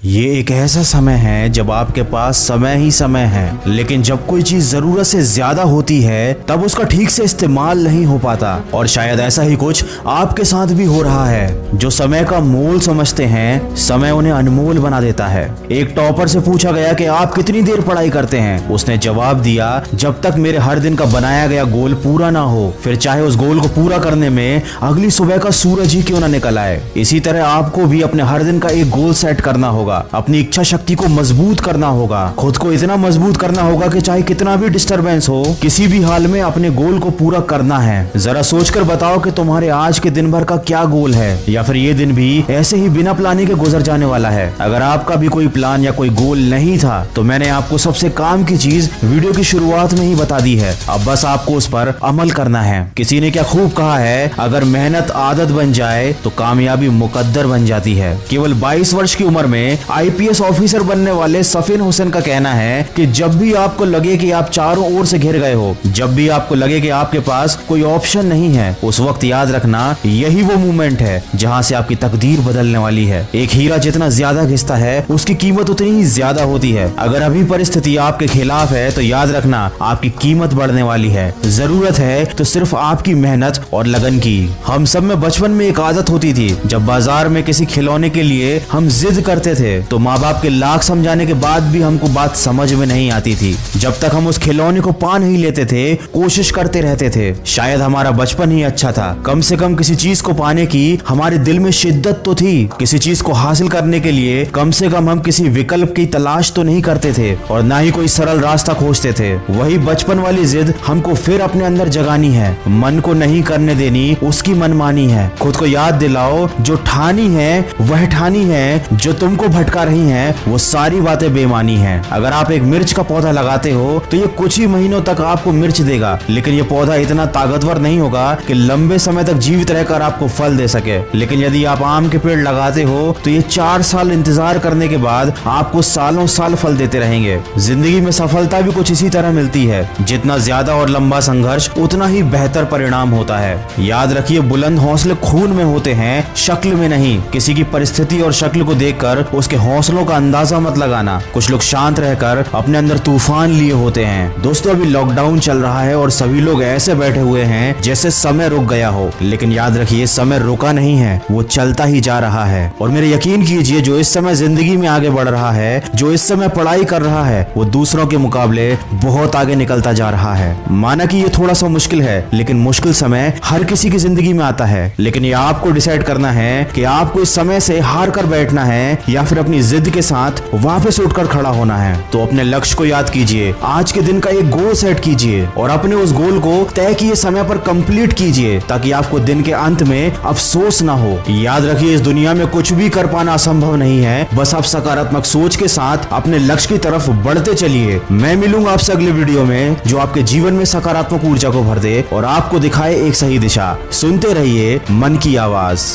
ये एक ऐसा समय है जब आपके पास समय ही समय है, लेकिन जब कोई चीज जरूरत से ज्यादा होती है तब उसका ठीक से इस्तेमाल नहीं हो पाता। और शायद ऐसा ही कुछ आपके साथ भी हो रहा है। जो समय का मोल समझते हैं, समय उन्हें अनमोल बना देता है। एक टॉपर से पूछा गया कि आप कितनी देर पढ़ाई करते हैं। उसने जवाब दिया, जब तक मेरे हर दिन का बनाया गया गोल पूरा ना हो, फिर चाहे उस गोल को पूरा करने में अगली सुबह का सूरज ही क्यों ना निकल आए। इसी तरह आपको भी अपने हर दिन का एक गोल सेट करना होगा, अपनी इच्छा शक्ति को मजबूत करना होगा, खुद को इतना मजबूत करना होगा कि चाहे कितना भी डिस्टरबेंस हो, किसी भी हाल में अपने गोल को पूरा करना है। जरा सोचकर बताओ कि तुम्हारे आज के दिन भर का क्या गोल है, या फिर ये दिन भी ऐसे ही बिना प्लानिंग के गुजर जाने वाला है। अगर आपका भी कोई प्लान या कोई गोल नहीं था तो मैंने आपको सबसे काम की चीज वीडियो की शुरुआत में ही बता दी है। अब बस आपको उस पर अमल करना है। किसी ने क्या खूब कहा है, अगर मेहनत आदत बन जाए तो कामयाबी मुकद्दर बन जाती है। केवल 22 वर्ष की उम्र में आईपीएस ऑफिसर बनने वाले सफीन हुसैन का कहना है कि जब भी आपको लगे कि आप चारों ओर से घिर गए हो, जब भी आपको लगे कि आपके पास कोई ऑप्शन नहीं है, उस वक्त याद रखना यही वो मोमेंट है जहां से आपकी तकदीर बदलने वाली है। एक हीरा जितना ज्यादा घिसता है उसकी कीमत उतनी ही ज्यादा होती है। अगर अभी परिस्थिति आपके खिलाफ है तो याद रखना आपकी कीमत बढ़ने वाली है। जरूरत है तो सिर्फ आपकी मेहनत और लगन की। हम सब में बचपन में एक आदत होती थी, जब बाजार में किसी खिलौने के लिए हम जिद करते थे तो माँ बाप के लाख समझाने के बाद भी हमको बात समझ में नहीं आती थी। जब तक हम उस खिलौने को पा नहीं लेते थे, कोशिश करते रहते थे। शायद हमारा बचपन ही अच्छा था। कम से कम किसी चीज को पाने की हमारे दिल में शिद्दत तो थी। किसी चीज को हासिल करने के लिए कम से कम हम किसी विकल्प की तलाश तो नहीं करते थे, और ना ही कोई सरल रास्ता खोजते थे। वही बचपन वाली जिद हमको फिर अपने अंदर जगानी है। मन को नहीं करने देनी उसकी मनमानी है। खुद को याद दिलाओ, जो ठानी है वह ठानी है, जो तुमको भटका रही हैं वो सारी बातें बेमानी हैं। अगर आप एक मिर्च का पौधा लगाते हो तो ये कुछ ही महीनों तक आपको मिर्च देगा, लेकिन ये पौधा इतना ताकतवर नहीं होगा कि लंबे समय तक जीवित रहकर आपको फल दे सके। लेकिन यदि आप आम के पेड़ लगाते हो तो ये 4 साल इंतजार करने के बाद आपको सालों साल फल देते रहेंगे। जिंदगी में सफलता भी कुछ इसी तरह मिलती है। जितना ज्यादा और लंबा संघर्ष उतना ही बेहतर परिणाम होता है। याद रखिए, बुलंद हौसले खून में होते हैं, शक्ल में नहीं। किसी की परिस्थिति और शक्ल को देखकर उसके हौसलों का अंदाजा मत लगाना। कुछ लोग शांत रहकर अपने अंदर तूफान लिए होते हैं। दोस्तों, अभी लॉकडाउन चल रहा है और सभी लोग ऐसे बैठे हुए हैं जैसे समय रुक गया हो, लेकिन याद रखिए समय रुका नहीं है, वो चलता ही जा रहा है। और मेरे यकीन कीजिए, जो इस समय जिंदगी में आगे बढ़ रहा है, जो इस समय पढ़ाई कर रहा है, वो दूसरों के मुकाबले बहुत आगे निकलता जा रहा है। माना कि ये थोड़ा सा मुश्किल है, लेकिन मुश्किल समय हर किसी की जिंदगी में आता है। लेकिन ये आपको डिसाइड करना है कि आपको इस समय से हार कर बैठना है या फिर अपनी जिद के साथ वापस उठकर खड़ा होना है। तो अपने लक्ष्य को याद कीजिए, आज के दिन का एक गोल सेट कीजिए और अपने उस गोल को तय किए समय पर कंप्लीट कीजिए, ताकि आपको दिन के अंत में अफसोस ना हो। याद रखिए, इस दुनिया में कुछ भी कर पाना असंभव नहीं है। बस आप सकारात्मक सोच के साथ अपने लक्ष्य की तरफ बढ़ते चलिए। मैं मिलूंगा आपसे अगले वीडियो में, जो आपके जीवन में सकारात्मक ऊर्जा को भर दे और आपको दिखाए एक सही दिशा। सुनते रहिए मन की आवाज।